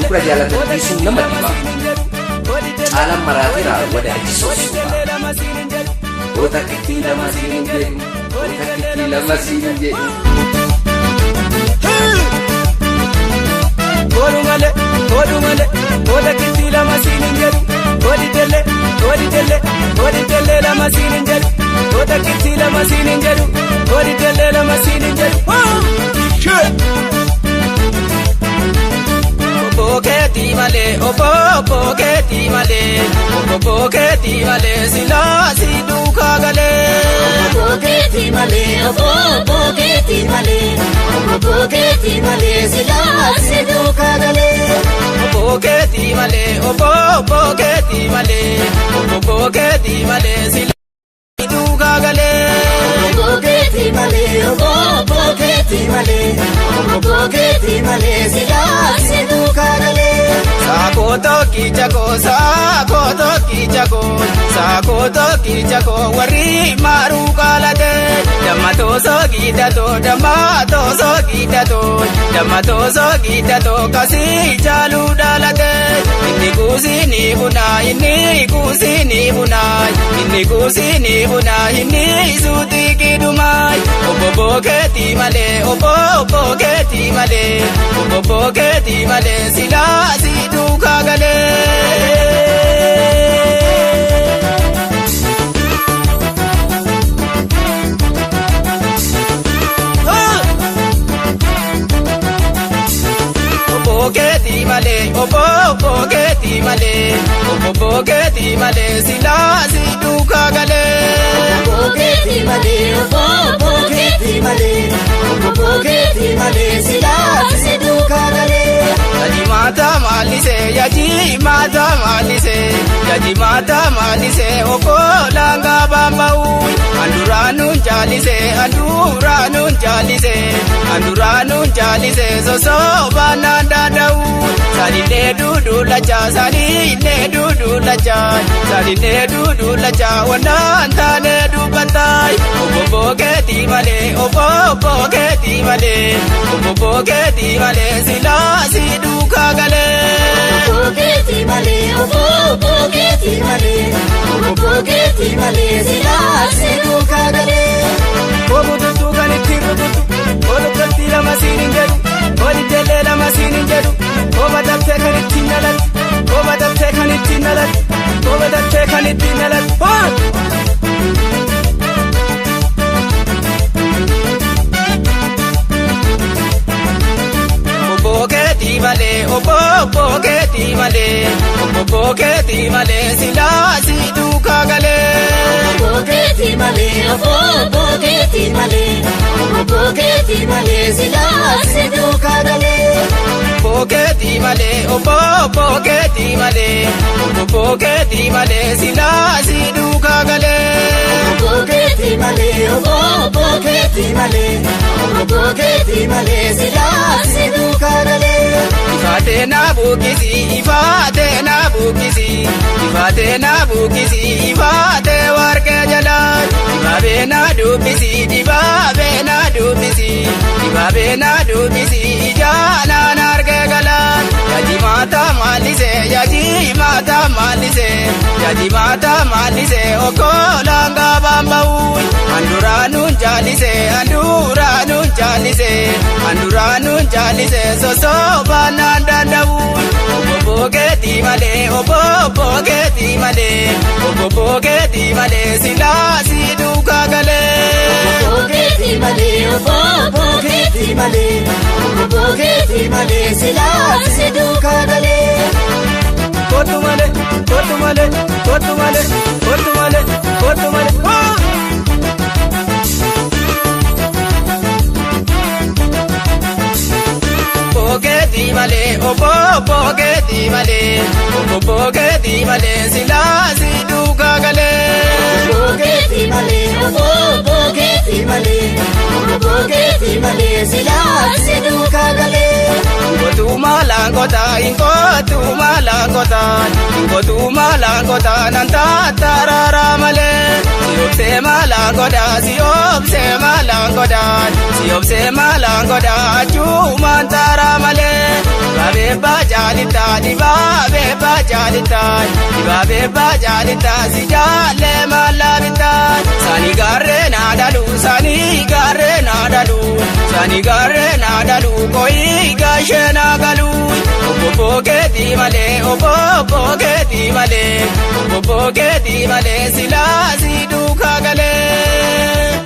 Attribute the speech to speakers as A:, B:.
A: Kura jaallatanii sun nama dhiba. Caalaan maraatira wada ajisoos. Ota kitti lama siin jedhu. Ota kitti lama siin jedhu. Ota kitti lama siin jedhu. Odi telle lama siin jedhu. Ota kitti lama siin jedhu. Odi telle lama siin jedhu. Boketi male, boketi male, boketi male, sila si duka gale.
B: Boketi male, boketi male, boketi male, sila si duka gale.
A: Boketi male, boketi male, boketi male, sila si duka gale.
B: Boketi male, boketi male, boketi male, sila si duka gale.
A: Sakoto kichako, wari maru kalate. Damatoso gitato, kasi jalu dalate. Inni kusini buna, inni suti kidumai. Boketi male, sila si duka gale. Boketi male, sila si duka gale.
B: Boketi male, boketi male, sila si duka gale.
A: Yaji mata malise, okolanga bambau. Anduranun jalise, soso bananda dau. Salile dudu lacha, wananta ne dubatai. Boketi male, sila si duka gale.
B: Boketi male, sila si duka gale.
A: Obutu kaniti rubutu, olukati lama siin jedhu, olitelle lama siin jedhu. Obadate kaniti nalat. Boketi male, sila si duka gale.
B: Boketi male, sila si duka gale.
A: Boketi male, sila si duka gale.
B: Boketi male, sila si duka gale.
A: Ifate na bukisi, ifate warke jalal. Dibabe na dubisi, ijana narke galan. Yaji mata malise, okolanga bambau. Anduranun jalise, soso bananda dau. Boketi male, sila si duka gale.
B: Boketi male, sila si duka gale.
A: Kotu male. Boketi male, sila si duka gale.
B: Boketi male, sila si duka gale.
A: Inkotu malangota, nanta tarara male. Siobse malangoda, chumantara male.
C: jaalita dibaabee bajaalita si jaalle maalabita sani gaarree naadalu koyi gaashee naagalu obbo keetii malee silaa si duukaa galee.